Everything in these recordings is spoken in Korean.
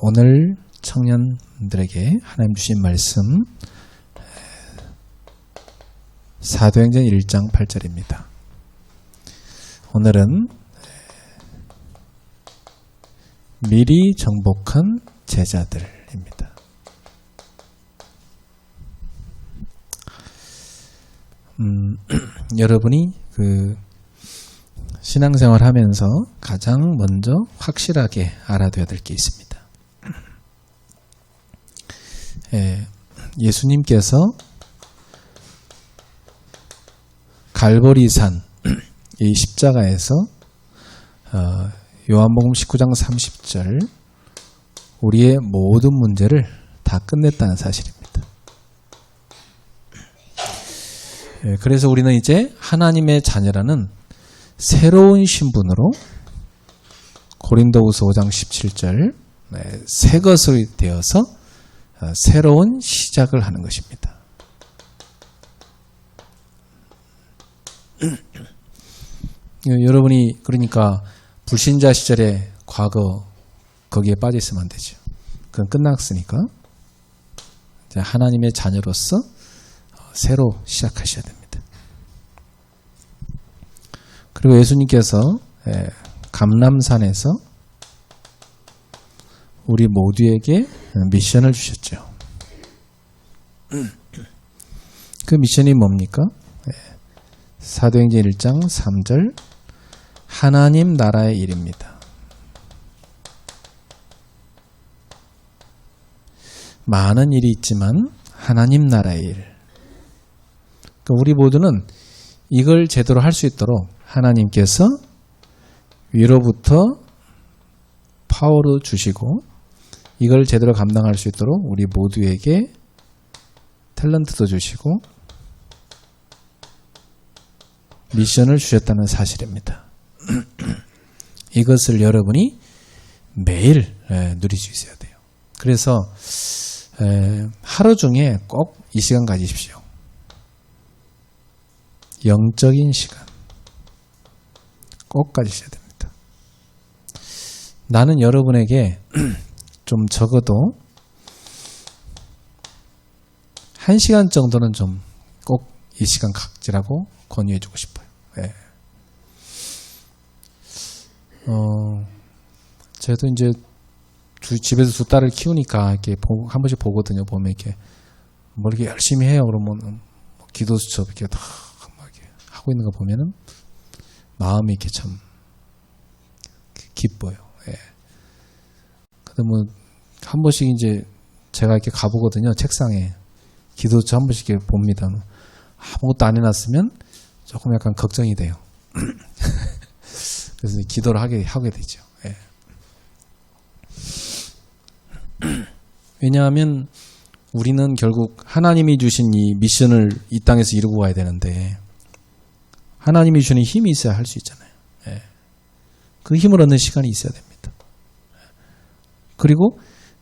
오늘 청년들에게 하나님 주신 말씀 사도행전 1장 8절입니다. 오늘은 미리 정복한 제자들입니다. 여러분이 신앙생활 하면서 가장 먼저 확실하게 알아둬야 될 게 있습니다. 예수님께서 갈보리산 이 십자가에서 요한복음 19장 30절 우리의 모든 문제를 다 끝냈다는 사실입니다. 그래서 우리는 이제 하나님의 자녀라는 새로운 신분으로 고린도후서 5장 17절 새 것을 되어서 새로운 시작을 하는 것입니다. 여러분이 그러니까 불신자 시절에 과거 거기에 빠져 있으면 안 되죠. 그건 끝났으니까 이제 하나님의 자녀로서 새로 시작하셔야 됩니다. 그리고 예수님께서 감람산에서 우리 모두에게 미션을 주셨죠. 그 미션이 뭡니까? 사도행전 1장 3절 하나님 나라의 일입니다. 많은 일이 있지만 하나님 나라의 일. 그러니까 우리 모두는 이걸 제대로 할 수 있도록 하나님께서 위로부터 파워를 주시고 이걸 제대로 감당할 수 있도록 우리 모두에게 탤런트도 주시고 미션을 주셨다는 사실입니다. 이것을 여러분이 매일 누릴 수 있어야 돼요. 그래서 하루 중에 꼭 이 시간 가지십시오. 영적인 시간 꼭 가지셔야 됩니다. 나는 여러분에게 좀 적어도 1시간 정도는 좀 꼭 이 시간 갖지라고 권유해주고 싶어요. 저도 이제 집에서 두 딸을 키우니까 이렇게 한 번씩 보거든요. 보면 이렇게 뭐 이렇게 열심히 해요. 그러면 기도 수첩 이렇게 다 하고 있는 거 보면은 마음이 이렇게 참 기뻐요. 그러면 한 번씩 이제 제가 이렇게 가보거든요. 책상에 기도 수첩 한 번씩 이렇게 봅니다. 아무것도 안 해놨으면 조금 약간 걱정이 돼요. 그래서 기도를 하게 되죠. 왜냐하면 우리는 결국 하나님이 주신 이 미션을 이 땅에서 이루고 가야 되는데 하나님이 주는 힘이 있어야 할 수 있잖아요. 그 힘을 얻는 시간이 있어야 됩니다. 그리고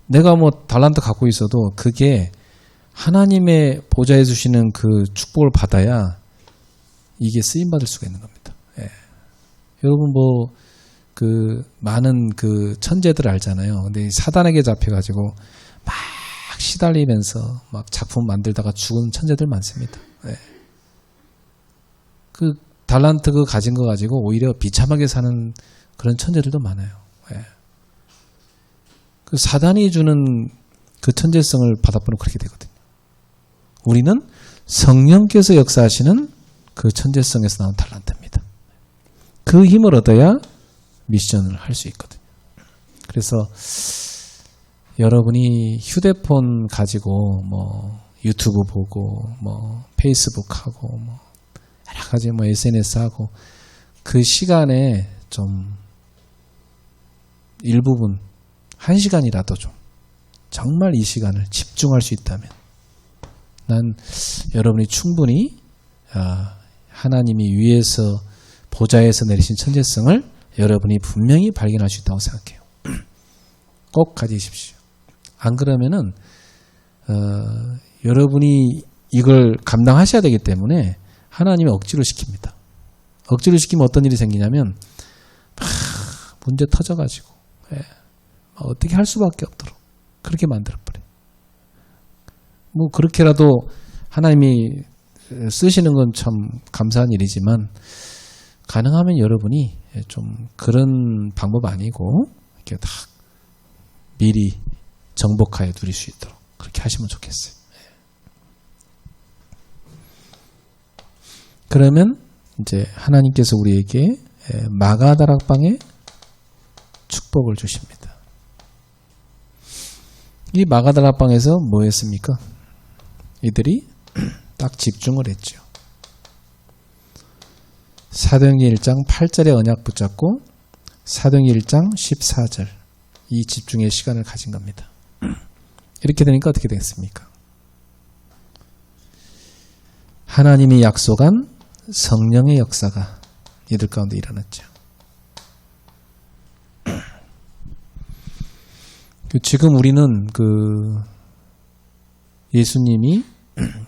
내가 뭐 달란트 갖고 있어도 그게 하나님의 보좌에 주시는 그 축복을 받아야 이게 쓰임받을 수가 있는 겁니다. 여러분 많은 천재들 알잖아요. 근데 사단에게 잡혀가지고 막 시달리면서 막 작품 만들다가 죽은 천재들 많습니다. 그 달란트 가진 거 가지고 오히려 비참하게 사는 그런 천재들도 많아요. 그 사단이 주는 그 천재성을 받아보면 그렇게 되거든요. 우리는 성령께서 역사하시는 그 천재성에서 나온 달란트입니다. 그 힘을 얻어야 미션을 할 수 있거든요. 그래서 여러분이 휴대폰 가지고 뭐 유튜브 보고 뭐 페이스북 하고 뭐 여러 가지 뭐 SNS 하고 그 시간에 좀 일부분 1시간이라도 좀 정말 이 시간을 집중할 수 있다면 난 여러분이 충분히 하나님이 위에서 보좌에서 내리신 천재성을 여러분이 분명히 발견할 수 있다고 생각해요. 꼭 가지십시오. 안 그러면은 여러분이 이걸 감당하셔야 되기 때문에 하나님이 억지로 시킵니다. 억지로 시키면 어떤 일이 생기냐면 막 문제 터져가지고 어떻게 할 수밖에 없도록 그렇게 만들어버려요. 뭐 그렇게라도 하나님이 쓰시는 건 참 감사한 일이지만 가능하면 여러분이 좀 그런 방법 아니고 이렇게 딱 미리 정복하여 누릴 수 있도록 그렇게 하시면 좋겠어요. 그러면 이제 하나님께서 우리에게 마가다락방의 축복을 주십니다. 이 마가다락방에서 뭐 했습니까? 이들이 딱 집중을 했죠. 사도행전 1장 8절의 언약 붙잡고 사도행전 1장 14절 이 집중의 시간을 가진 겁니다. 이렇게 되니까 어떻게 됐습니까? 하나님이 약속한 성령의 역사가 이들 가운데 일어났죠. 지금 우리는 예수님이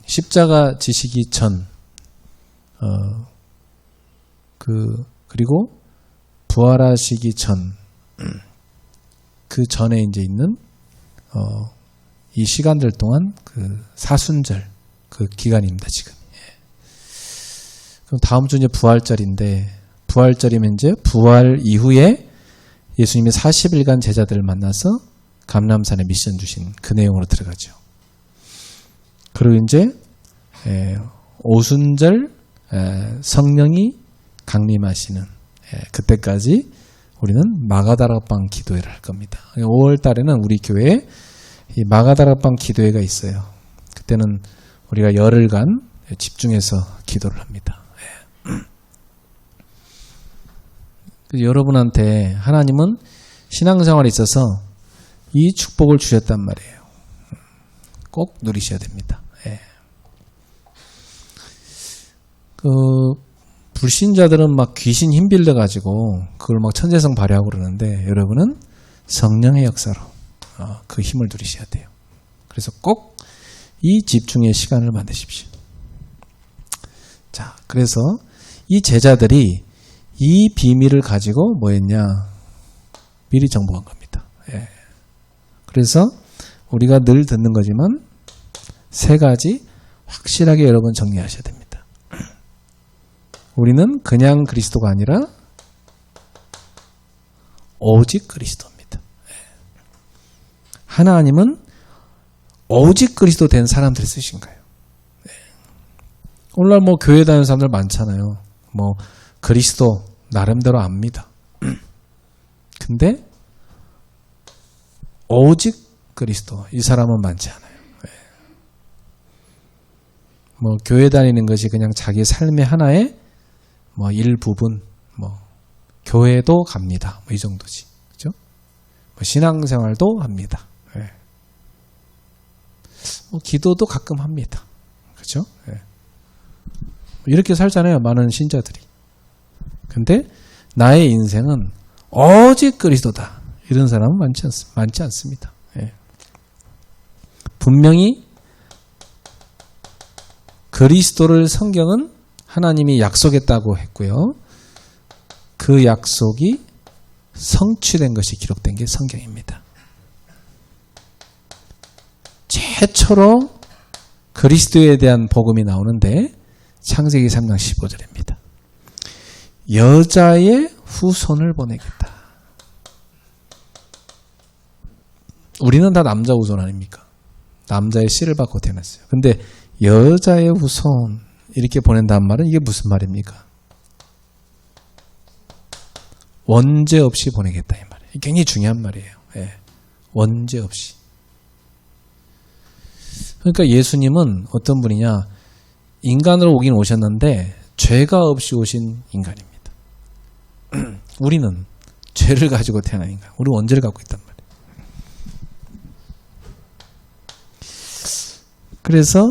십자가 지시기 전, 그리고 부활하시기 전, 그 전에 이제 있는, 이 시간들 동안 사순절, 그 기간입니다, 지금. 그럼 다음 주 이제 부활절인데, 부활절이면 이제 부활 이후에 예수님이 40일간 제자들을 만나서 감람산에 미션 주신 그 내용으로 들어가죠. 그리고 이제 오순절 성령이 강림하시는 그때까지 우리는 마가다락방 기도회를 할 겁니다. 5월 달에는 우리 교회에 이 마가다락방 기도회가 있어요. 그때는 우리가 열흘간 집중해서 기도를 합니다. 여러분한테 하나님은 신앙생활에 있어서 이 축복을 주셨단 말이에요. 꼭 누리셔야 됩니다. 불신자들은 막 귀신 힘 빌려가지고 그걸 막 천재성 발휘하고 그러는데 여러분은 성령의 역사로 그 힘을 누리셔야 돼요. 그래서 꼭 이 집중의 시간을 만드십시오. 자, 그래서 이 제자들이 이 비밀을 가지고 뭐 했냐? 미리 정복한 겁니다. 그래서 우리가 늘 듣는 거지만 세 가지 확실하게 여러분 정리하셔야 됩니다. 우리는 그냥 그리스도가 아니라 오직 그리스도입니다. 하나님은 오직 그리스도 된 사람들을 쓰신 거예요. 오늘날 뭐 교회 다니는 사람들 많잖아요. 뭐 그리스도 나름대로 압니다. 근데 오직 그리스도 이 사람은 많지 않아요. 뭐 교회 다니는 것이 그냥 자기 삶의 하나의 뭐 일부분, 뭐 교회도 갑니다. 뭐 이 정도지, 그죠? 뭐 신앙생활도 합니다. 뭐 기도도 가끔 합니다. 그죠? 이렇게 살잖아요. 많은 신자들이. 근데 나의 인생은 오직 그리스도다. 이런 사람은 많지 않습니다. 분명히 그리스도를 성경은 하나님이 약속했다고 했고요. 그 약속이 성취된 것이 기록된 게 성경입니다. 최초로 그리스도에 대한 복음이 나오는데 창세기 3장 15절입니다. 여자의 후손을 보내겠다. 우리는 다 남자 후손 아닙니까? 남자의 씨를 받고 태어났어요. 근데 여자의 후손 이렇게 보낸다는 말은 이게 무슨 말입니까? 원죄 없이 보내겠다 이 말이에요. 굉장히 중요한 말이에요. 원죄 없이. 그러니까 예수님은 어떤 분이냐? 인간으로 오긴 오셨는데 죄가 없이 오신 인간입니다. 우리는 죄를 가지고 태어난 인간. 우리 원죄를 갖고 있단 말이에요. 그래서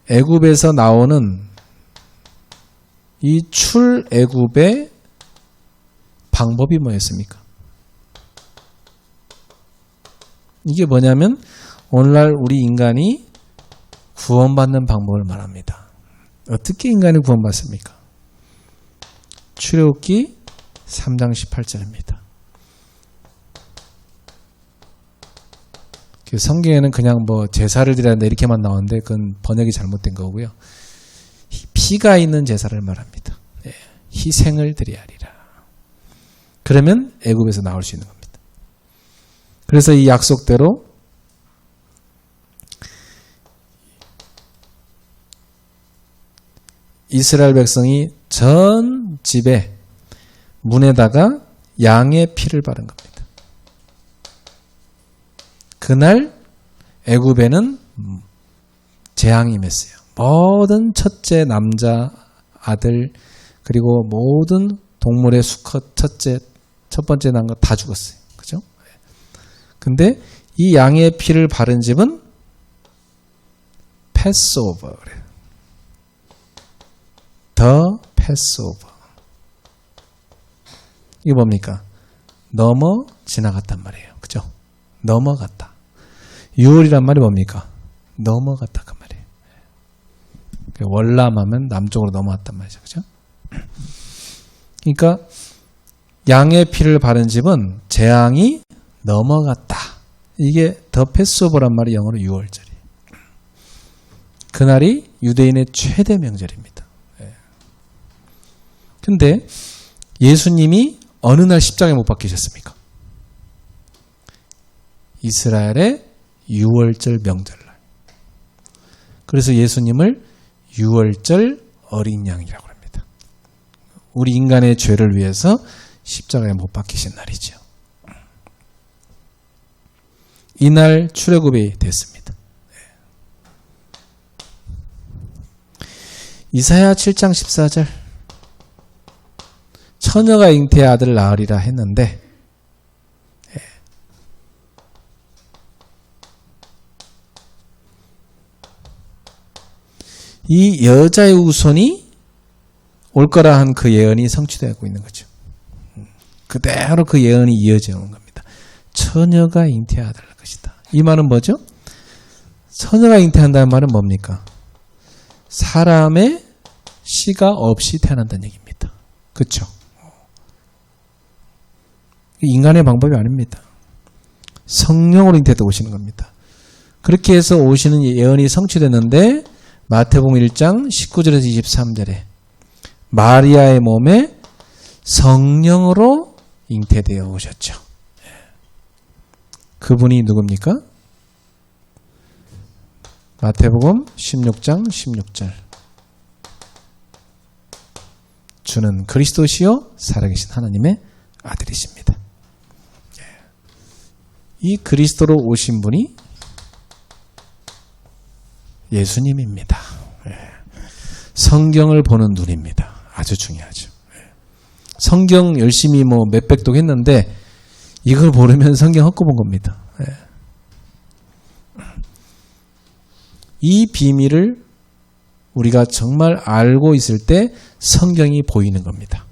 애굽에서 나오는 이 출애굽의 방법이 뭐였습니까? 이게 뭐냐면 오늘날 우리 인간이 구원받는 방법을 말합니다. 어떻게 인간이 구원받습니까? 출애굽기 3장 18절입니다. 성경에는 그냥 뭐 제사를 드려야 한다 이렇게만 나오는데 그건 번역이 잘못된 거고요. 피가 있는 제사를 말합니다. 희생을 드려야 하리라. 그러면 애굽에서 나올 수 있는 겁니다. 그래서 이 약속대로 이스라엘 백성이 전 집에 문에다가 양의 피를 바른 겁니다. 그날 애굽에는 재앙이 임했어요. 모든 첫째 남자, 아들, 그리고 모든 동물의 수컷 첫 번째 난 거 다 죽었어요. 그죠? 근데 이 양의 피를 바른 집은 패스오버 그래요. 더 패스오버. 이게 뭡니까? 넘어 지나갔단 말이에요. 그죠? 넘어갔다. 6월이란 말이 뭡니까? 넘어갔다 그 말이에요. 월남하면 남쪽으로 넘어갔단 말이죠. 그죠? 그러니까 양의 피를 바른 집은 재앙이 넘어갔다. 이게 더 패스오버란 말이 영어로 6월절이에요. 그날이 유대인의 최대 명절입니다. 근데 예수님이 어느 날 십자가에 못 박히셨습니까? 이스라엘의 6월절 명절날. 그래서 예수님을 6월절 어린 양이라고 합니다. 우리 인간의 죄를 위해서 십자가에 못 박히신 날이죠. 이날 출애굽이 됐습니다. 이사야 7장 14절 처녀가 잉태의 아들을 낳으리라 했는데 이 여자의 후손이 올 거라 한 그 예언이 성취되고 있는 거죠. 그대로 그 예언이 이어져 오는 겁니다. 처녀가 잉태의 아들을 낳을 것이다. 이 말은 뭐죠? 처녀가 잉태한다는 말은 뭡니까? 사람의 씨가 없이 태어난다는 얘기입니다. 그렇죠? 인간의 방법이 아닙니다. 성령으로 잉태해서 오시는 겁니다. 그렇게 해서 오시는 예언이 성취됐는데 마태복음 1장 19절에서 23절에 마리아의 몸에 성령으로 잉태되어 오셨죠. 그분이 누굽니까? 마태복음 16장 16절 주는 그리스도시요 살아계신 하나님의 아들이십니다. 이 그리스도로 오신 분이 예수님입니다. 성경을 보는 눈입니다. 아주 중요하죠. 성경 열심히 뭐 몇백 독 했는데 이걸 모르면 성경 헛고 본 겁니다. 이 비밀을 우리가 정말 알고 있을 때 성경이 보이는 겁니다.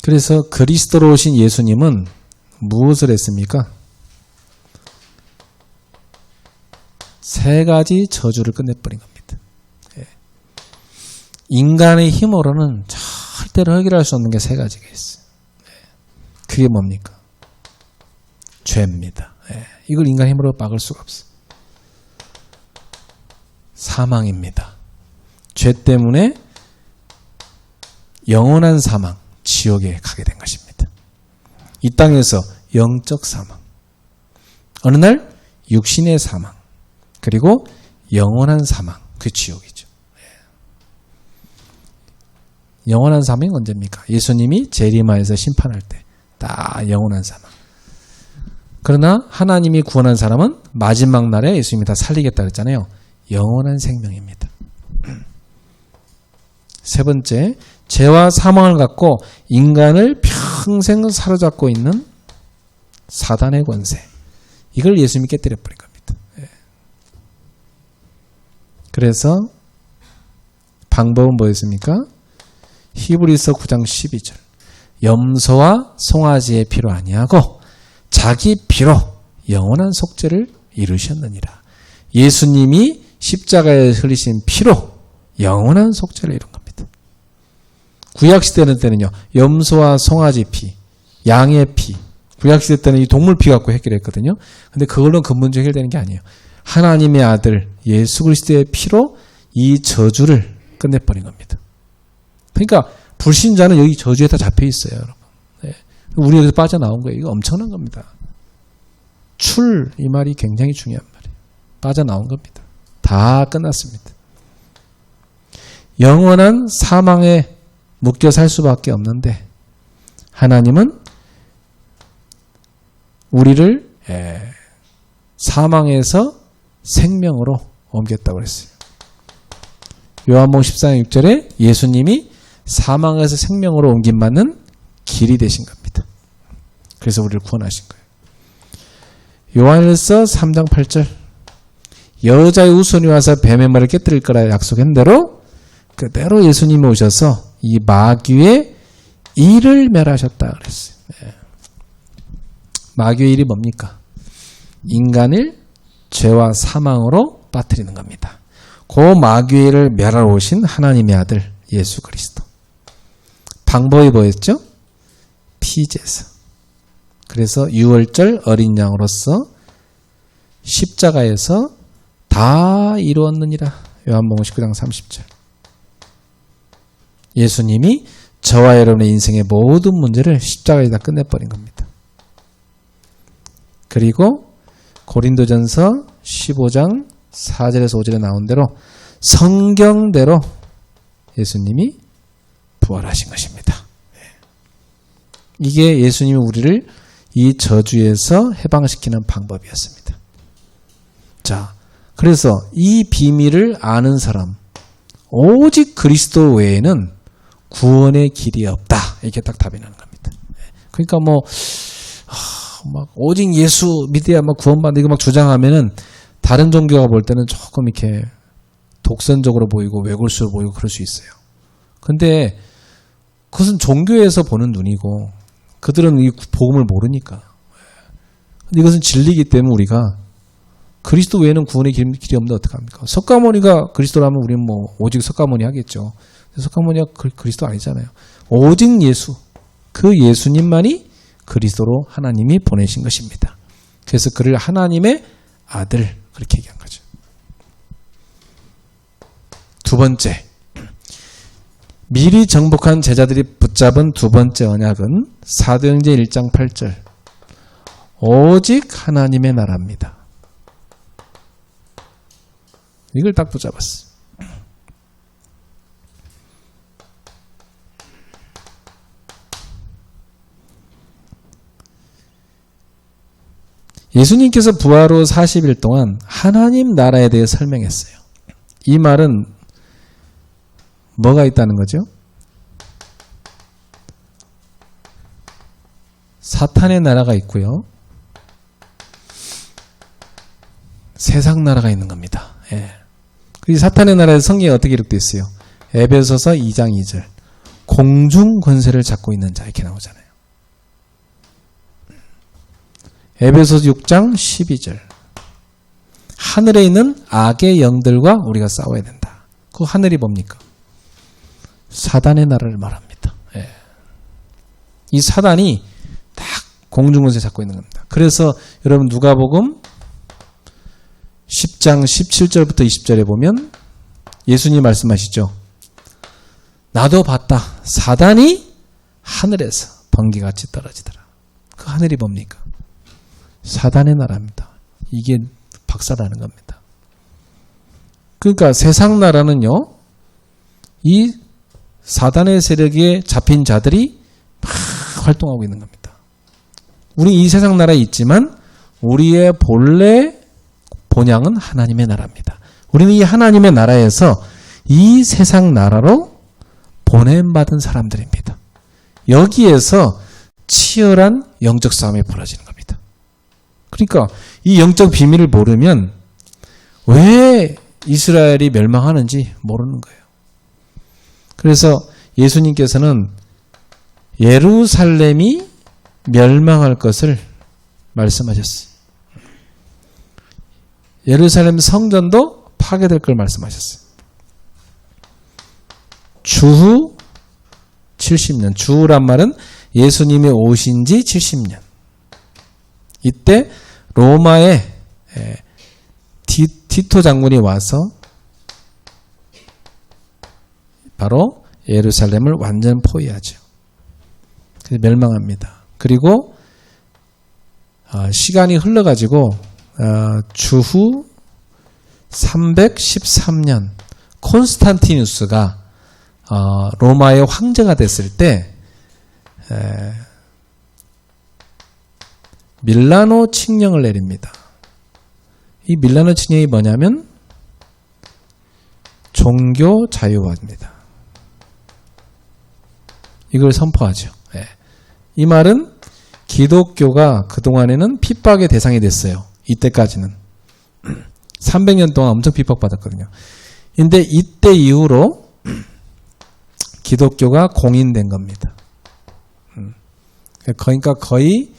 그래서 그리스도로 오신 예수님은 무엇을 했습니까? 세 가지 저주를 끝내버린 겁니다. 인간의 힘으로는 절대로 해결할 수 없는 게 세 가지가 있어요. 그게 뭡니까? 죄입니다. 이걸 인간 힘으로 막을 수가 없어요. 사망입니다. 죄 때문에 영원한 사망, 지옥에 가게 된 것입니다. 이 땅에서 영적 사망, 어느 날 육신의 사망, 그리고 영원한 사망, 그 지옥이죠. 영원한 사망이 언제입니까? 예수님이 재림하여서 심판할 때 딱 영원한 사망. 그러나 하나님이 구원한 사람은 마지막 날에 예수님이 다 살리겠다 그랬잖아요. 영원한 생명입니다. 세 번째, 죄와 사망을 갖고 인간을 평생 사로잡고 있는 사단의 권세. 이걸 예수님이 깨뜨려버린 겁니다. 그래서 방법은 뭐였습니까? 히브리서 9장 12절. 염소와 송아지의 피로 아니하고 자기 피로 영원한 속죄를 이루셨느니라. 예수님이 십자가에 흘리신 피로 영원한 속죄를 이룬 겁니다. 구약시대는 때는요, 염소와 송아지 피, 양의 피, 구약시대 때는 이 동물 피 갖고 해결했거든요. 근데 그걸로 근본적으로 해결되는 게 아니에요. 하나님의 아들 예수 그리스도의 피로 이 저주를 끝내버린 겁니다. 그러니까 불신자는 여기 저주에 다 잡혀 있어요, 여러분. 네. 우리 여기서 빠져나온 거예요. 이거 엄청난 겁니다. 이 말이 굉장히 중요한 말이에요. 빠져나온 겁니다. 다 끝났습니다. 영원한 사망에 묶여 살 수밖에 없는데 하나님은 우리를 사망에서 생명으로 옮겼다고 그랬어요. 요한복음 14장 6절에 예수님이 사망에서 생명으로 옮김받는 길이 되신 겁니다. 그래서 우리를 구원하신 거예요. 요한일서 3장 8절 여자의 우선이 와서 뱀의 머리를 깨뜨릴 거라 약속한 대로 그대로 예수님이 오셔서 이 마귀의 일을 멸하셨다 그랬어요. 마귀의 일이 뭡니까? 인간을 죄와 사망으로 빠뜨리는 겁니다. 그 마귀의 일을 멸하러 오신 하나님의 아들 예수 그리스도. 방법이 뭐였죠? 피제사. 그래서 유월절 어린 양으로서 십자가에서 다 이루었느니라. 요한복음 19장 30절. 예수님이 저와 여러분의 인생의 모든 문제를 십자가에다 끝내버린 겁니다. 그리고 고린도전서 15장 4절에서 5절에 나온 대로 성경대로 예수님이 부활하신 것입니다. 이게 예수님이 우리를 이 저주에서 해방시키는 방법이었습니다. 자, 그래서 이 비밀을 아는 사람, 오직 그리스도 외에는 구원의 길이 없다. 이렇게 딱 답이 나는 겁니다. 그러니까 막 오직 예수 믿어야 막 구원받는다 이거 막 주장하면은 다른 종교가 볼 때는 조금 이렇게 독선적으로 보이고 외골수로 보이고 그럴 수 있어요. 근데 그것은 종교에서 보는 눈이고 그들은 이 복음을 모르니까. 근데 이것은 진리이기 때문에 우리가 그리스도 외에는 구원의 길이 없는데 어떡합니까? 석가모니가 그리스도라면 우리는 뭐 오직 석가모니 하겠죠. 석가모니가 그리스도 아니잖아요. 오직 예수, 그 예수님만이 그리스도로 하나님이 보내신 것입니다. 그래서 그를 하나님의 아들 그렇게 얘기한 거죠. 두 번째, 미리 정복한 제자들이 붙잡은 두 번째 언약은 사도행전 1장 8절 오직 하나님의 나라입니다. 이걸 딱 붙잡았어요. 예수님께서 부활 후 40일 동안 하나님 나라에 대해 설명했어요. 이 말은 뭐가 있다는 거죠? 사탄의 나라가 있고요. 세상 나라가 있는 겁니다. 예. 이 사탄의 나라의 성경에 어떻게 기록되어 있어요? 에베소서 2장 2절 공중 권세를 잡고 있는 자 이렇게 나오잖아요. 에베소서 6장 12절 하늘에 있는 악의 영들과 우리가 싸워야 된다. 그 하늘이 뭡니까? 사단의 나라를 말합니다. 예. 이 사단이 딱 공중권세 잡고 있는 겁니다. 그래서 여러분 누가복음 10장 17절부터 20절에 보면 예수님 말씀하시죠. 나도 봤다. 사단이 하늘에서 번개같이 떨어지더라. 그 하늘이 뭡니까? 사단의 나라입니다. 이게 박살나는 겁니다. 그러니까 세상 나라는요. 이 사단의 세력에 잡힌 자들이 막 활동하고 있는 겁니다. 우리 이 세상 나라에 있지만 우리의 본래 본향은 하나님의 나라입니다. 우리는 이 하나님의 나라에서 이 세상 나라로 보냄받은 사람들입니다. 여기에서 치열한 영적 싸움이 벌어지는 겁니다. 그러니까 이 영적 비밀을 모르면 왜 이스라엘이 멸망하는지 모르는 거예요. 그래서 예수님께서는 예루살렘이 멸망할 것을 말씀하셨어요. 예루살렘 성전도 파괴될 걸 말씀하셨어요. 주후 70년. 주후란 말은 예수님이 오신 지 70년. 이때 로마의 티토 장군이 와서 바로 예루살렘을 완전 포위하죠. 그래서 멸망합니다. 그리고 시간이 흘러가지고 주후 313년 콘스탄티누스가 로마의 황제가 됐을 때 밀라노 칙령을 내립니다. 이 밀라노 칙령이 뭐냐면 종교 자유화입니다. 이걸 선포하죠. 이 말은 기독교가 그동안에는 핍박의 대상이 됐어요. 이때까지는 300년 동안 엄청 핍박받았거든요. 근데 이때 이후로 기독교가 공인된 겁니다. 그러니까 거의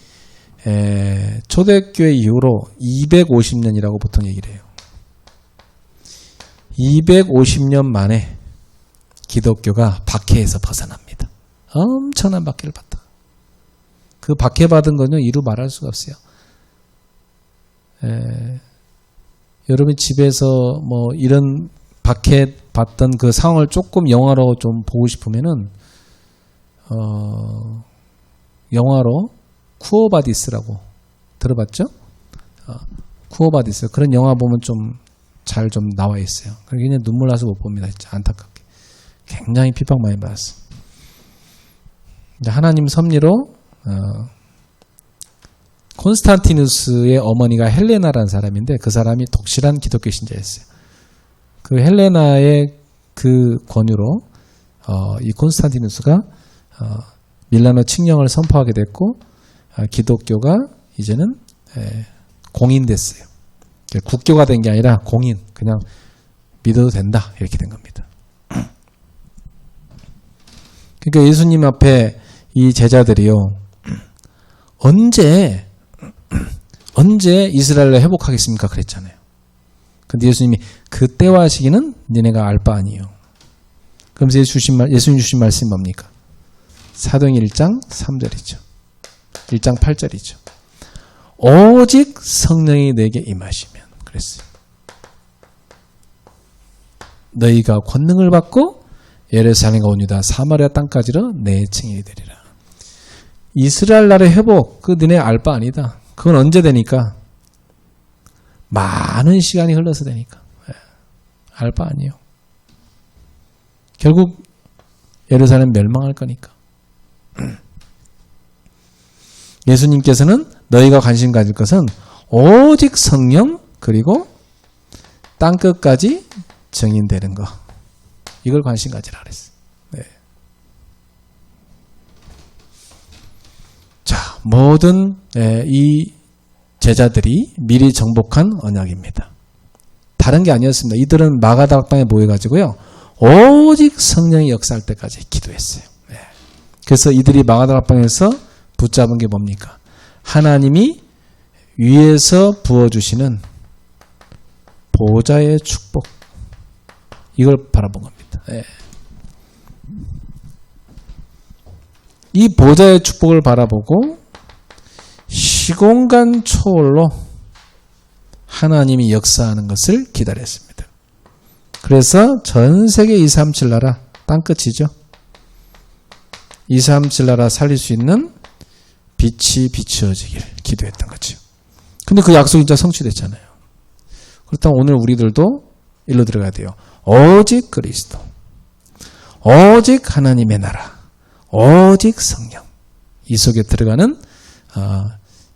초대교회 이후로 250년이라고 보통 얘기를 해요. 250년 만에 기독교가 박해에서 벗어납니다. 엄청난 박해를 받다. 그 박해받은 거는 이루 말할 수가 없어요. 여러분 집에서 뭐 이런 박해받던 그 상황을 조금 영화로 좀 보고 싶으면은 영화로 쿠오바디스라고 들어봤죠? 쿠오바디스 그런 영화 보면 좀 잘 좀 나와 있어요. 그냥 눈물 나서 못 봅니다. 진짜 안타깝게. 굉장히 핍박 많이 받았어. 하나님 섭리로 콘스탄티누스의 어머니가 헬레나라는 사람인데 그 사람이 독실한 기독교 신자였어요. 그 헬레나의 그 권유로 이 콘스탄티누스가 밀라노 칙령을 선포하게 됐고 기독교가 이제는 공인됐어요. 국교가 된 게 아니라 공인, 그냥 믿어도 된다 이렇게 된 겁니다. 그러니까 예수님 앞에 이 제자들이요 언제 이스라엘을 회복하겠습니까? 그랬잖아요. 근데 예수님이 그때와 시기는 니네가 알 바 아니에요. 그러면서 예수님 주신 말씀이 뭡니까? 사도행 1장 3절이죠. 1장 8절이죠. 오직 성령이 내게 임하시면 그랬어요. 너희가 권능을 받고 예루살렘과 온 유다 사마리아 땅까지로 내 증인이 되리라. 이스라엘 나라의 회복 그 너네 알 바 아니다. 그건 언제 되니까? 많은 시간이 흘러서 되니까. 알 바 아니에요. 결국 예루살렘 멸망할 거니까. 예수님께서는 너희가 관심 가질 것은 오직 성령 그리고 땅끝까지 증인되는 거. 이걸 관심 가지라 그랬어요. 네. 자, 모든 이 제자들이 미리 정복한 언약입니다. 다른 게 아니었습니다. 이들은 마가다락방에 모여가지고요. 오직 성령이 역사할 때까지 기도했어요. 네. 그래서 이들이 마가다락방에서 붙잡은 게 뭡니까? 하나님이 위에서 부어주시는 보좌의 축복. 이걸 바라본 겁니다. 네. 이 보좌의 축복을 바라보고 시공간 초월로 하나님이 역사하는 것을 기다렸습니다. 그래서 전 세계 237 나라 땅끝이죠. 237 나라 살릴 수 있는 빛이 비추어지길 기도했던 거죠. 근데 그 약속이 진짜 성취됐잖아요. 그렇다면 오늘 우리들도 일로 들어가야 돼요. 오직 그리스도, 오직 하나님의 나라, 오직 성령. 이 속에 들어가는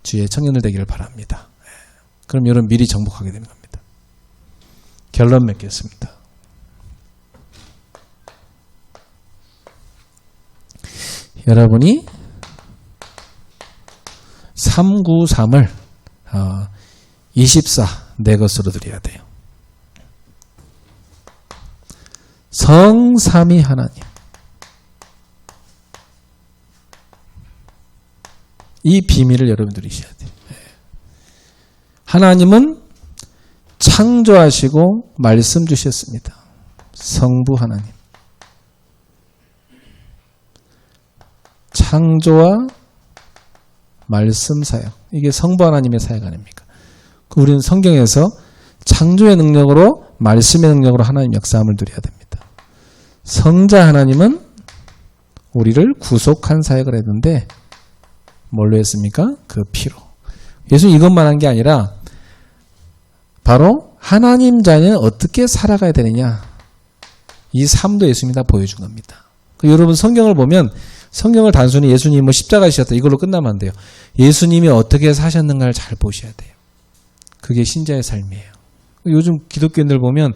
주의 청년들 되기를 바랍니다. 그럼 여러분 미리 정복하게 되는 겁니다. 결론 맺겠습니다. 여러분이 393을 24 내 것으로 드려야 돼요. 성삼위 하나님. 이 비밀을 여러분들이 아셔야 돼요. 하나님은 창조하시고 말씀 주셨습니다. 성부 하나님. 창조와 말씀 사역. 이게 성부 하나님의 사역 아닙니까? 우리는 성경에서 창조의 능력으로 말씀의 능력으로 하나님 역사함을 누려야 됩니다. 성자 하나님은 우리를 구속한 사역을 했는데 뭘로 했습니까? 그 피로. 예수 이것만 한 게 아니라 바로 하나님 자녀는 어떻게 살아가야 되느냐. 이 삶도 예수님이 다 보여준 겁니다. 여러분 성경을 보면 성경을 단순히 예수님이 뭐 십자가 지셨다 이걸로 끝나면 안 돼요. 예수님이 어떻게 사셨는가를 잘 보셔야 돼요. 그게 신자의 삶이에요. 요즘 기독교인들 보면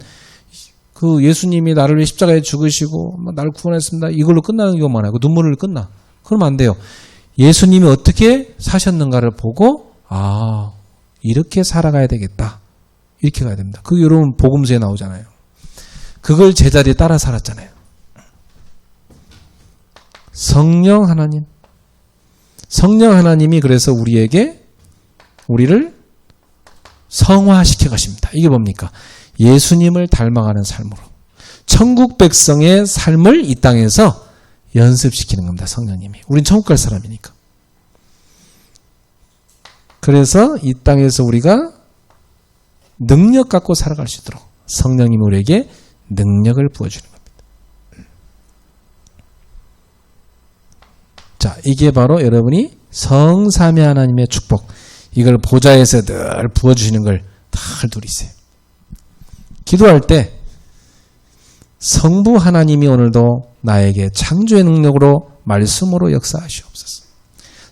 그 예수님이 나를 위해 십자가에 죽으시고 나를 구원했습니다. 이걸로 끝나는 경우가 많아요. 눈물을 끝나. 그러면 안 돼요. 예수님이 어떻게 사셨는가를 보고 이렇게 살아가야 되겠다. 이렇게 가야 됩니다. 그게 여러분 복음서에 나오잖아요. 그걸 제자리에 따라 살았잖아요. 성령 하나님. 성령 하나님이 그래서 우리를 성화시켜 가십니다. 이게 뭡니까? 예수님을 닮아가는 삶으로. 천국 백성의 삶을 이 땅에서 연습시키는 겁니다. 성령님이. 우린 천국 갈 사람이니까. 그래서 이 땅에서 우리가 능력 갖고 살아갈 수 있도록 성령님이 우리에게 능력을 부어주는 겁니다. 자, 이게 바로 여러분이 성삼위 하나님의 축복. 이걸 보좌에서 늘 부어주시는 걸 잘 누리세요. 기도할 때 성부 하나님이 오늘도 나에게 창조의 능력으로 말씀으로 역사하시옵소서.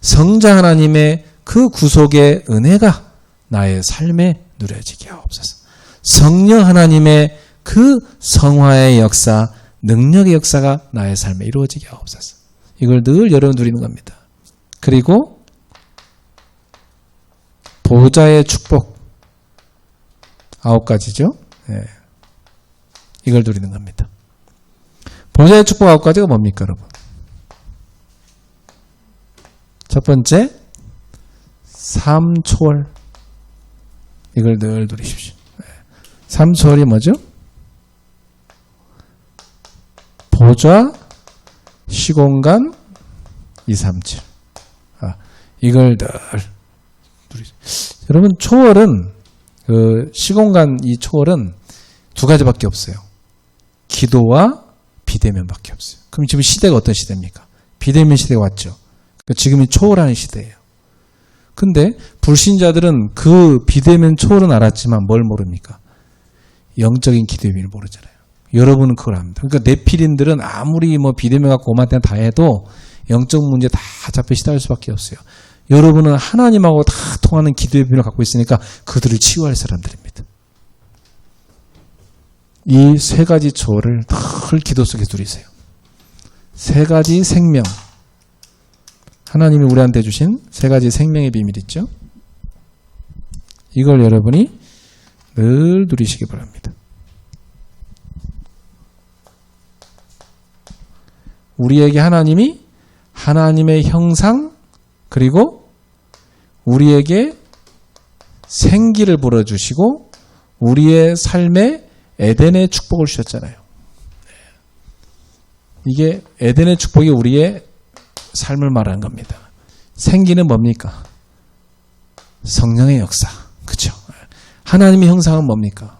성자 하나님의 그 구속의 은혜가 나의 삶에 누려지게 하옵소서. 성령 하나님의 그 성화의 역사, 능력의 역사가 나의 삶에 이루어지게 하옵소서. 이걸 늘 여러분 누리는 겁니다. 그리고 보좌의 축복 9가지죠. 네. 이걸 누리는 겁니다. 보좌의 축복 9가지가 뭡니까 여러분? 첫 번째 삼초월. 이걸 늘 누리십시오. 네. 삼초월이 뭐죠? 보좌, 시공간, 237. 이걸 늘 누리십시오. 여러분 초월은 시공간 이 초월은 두 가지밖에 없어요. 기도와 비대면밖에 없어요. 그럼 지금 시대가 어떤 시대입니까? 비대면 시대가 왔죠. 지금이 초월하는 시대예요. 근데 불신자들은 그 비대면 초월은 알았지만 뭘 모릅니까? 영적인 기도의 비밀을 모르잖아요. 여러분은 그걸 압니다. 그러니까 네피림들은 아무리 뭐 비대면 갖고 오만때나 다 해도 영적 문제 다 잡혀 시달릴 수밖에 없어요. 여러분은 하나님하고 다 통하는 기도의 비밀을 갖고 있으니까 그들을 치유할 사람들입니다. 이 세 가지 초월을 늘 기도 속에 누리세요. 세 가지 생명. 하나님이 우리한테 주신 세 가지 생명의 비밀 있죠? 이걸 여러분이 늘 누리시기 바랍니다. 우리에게 하나님이 하나님의 형상 그리고 우리에게 생기를 불어주시고 우리의 삶에 에덴의 축복을 주셨잖아요. 이게 에덴의 축복이 우리의 삶을 말하는 겁니다. 생기는 뭡니까? 성령의 역사. 그렇죠? 하나님의 형상은 뭡니까?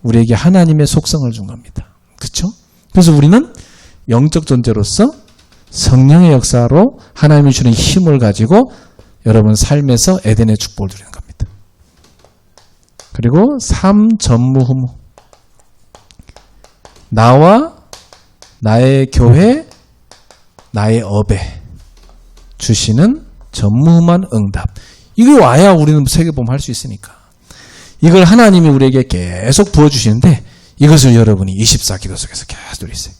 우리에게 하나님의 속성을 준 겁니다. 그렇죠? 그래서 우리는 영적 존재로서 성령의 역사로 하나님이 주는 힘을 가지고 여러분 삶에서 에덴의 축복을 누리는 겁니다. 그리고 삼전무후무. 나와 나의 교회, 나의 업에 주시는 전무후무한 응답. 이거 와야 우리는 세계보험 할 수 있으니까. 이걸 하나님이 우리에게 계속 부어주시는데 이것을 여러분이 24기도 속에서 계속 누리세요.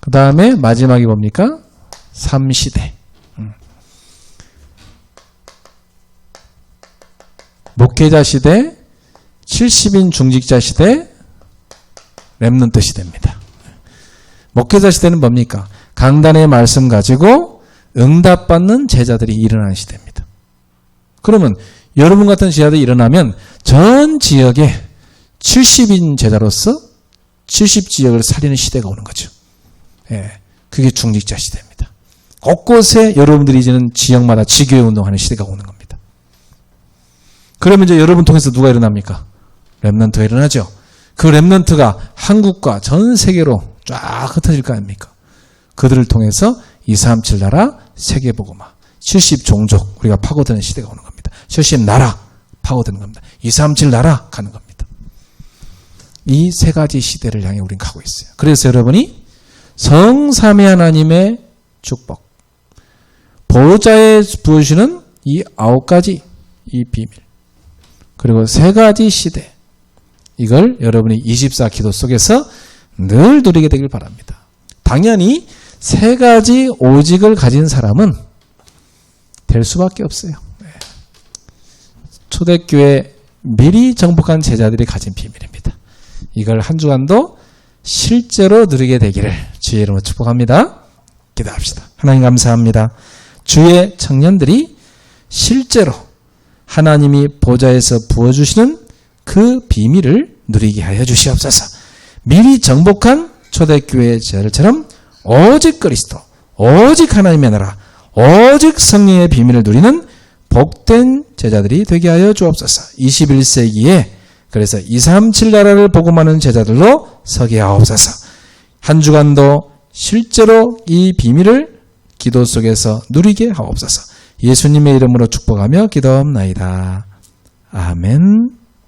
그 다음에 마지막이 뭡니까? 삼시대. 목회자 시대, 70인 중직자 시대, 렘넌트 시대입니다. 목회자 시대는 뭡니까? 강단의 말씀 가지고 응답받는 제자들이 일어나는 시대입니다. 그러면 여러분 같은 제자들이 일어나면 전 지역에 70인 제자로서 70지역을 살리는 시대가 오는 거죠. 예, 그게 중직자 시대입니다. 곳곳에 여러분들이 이제는 지역마다 지교회 운동하는 시대가 오는 겁니다. 그러면 이제 여러분 통해서 누가 일어납니까? 렘넌트가 일어나죠. 그 렘넌트가 한국과 전 세계로 쫙 흩어질 거 아닙니까? 그들을 통해서 237 나라 세계복음화 70종족 우리가 파고드는 시대가 오는 겁니다. 70 나라 파고드는 겁니다. 237 나라 가는 겁니다. 이 세 가지 시대를 향해 우린 가고 있어요. 그래서 여러분이 성삼위 하나님의 축복, 보좌에 부어주시는 이 9가지 이 비밀, 그리고 세 가지 시대, 이걸 여러분이 24 기도 속에서 늘 누리게 되길 바랍니다. 당연히 세 가지 오직을 가진 사람은 될 수밖에 없어요. 초대교회 미리 정복한 제자들이 가진 비밀입니다. 이걸 한 주간도 실제로 누리게 되기를 주의 이름으로 축복합니다. 기도합시다. 하나님 감사합니다. 주의 청년들이 실제로 하나님이 보좌에서 부어주시는 그 비밀을 누리게 하여 주시옵소서. 미리 정복한 초대교회 제자들처럼 오직 그리스도, 오직 하나님의 나라, 오직 성령의 비밀을 누리는 복된 제자들이 되게 하여 주옵소서. 21세기에 그래서 237 나라를 복음하는 제자들로 서게 하옵소서. 한 주간도 실제로 이 비밀을 기도 속에서 누리게 하옵소서. 예수님의 이름으로 축복하며 기도합나이다. 아멘.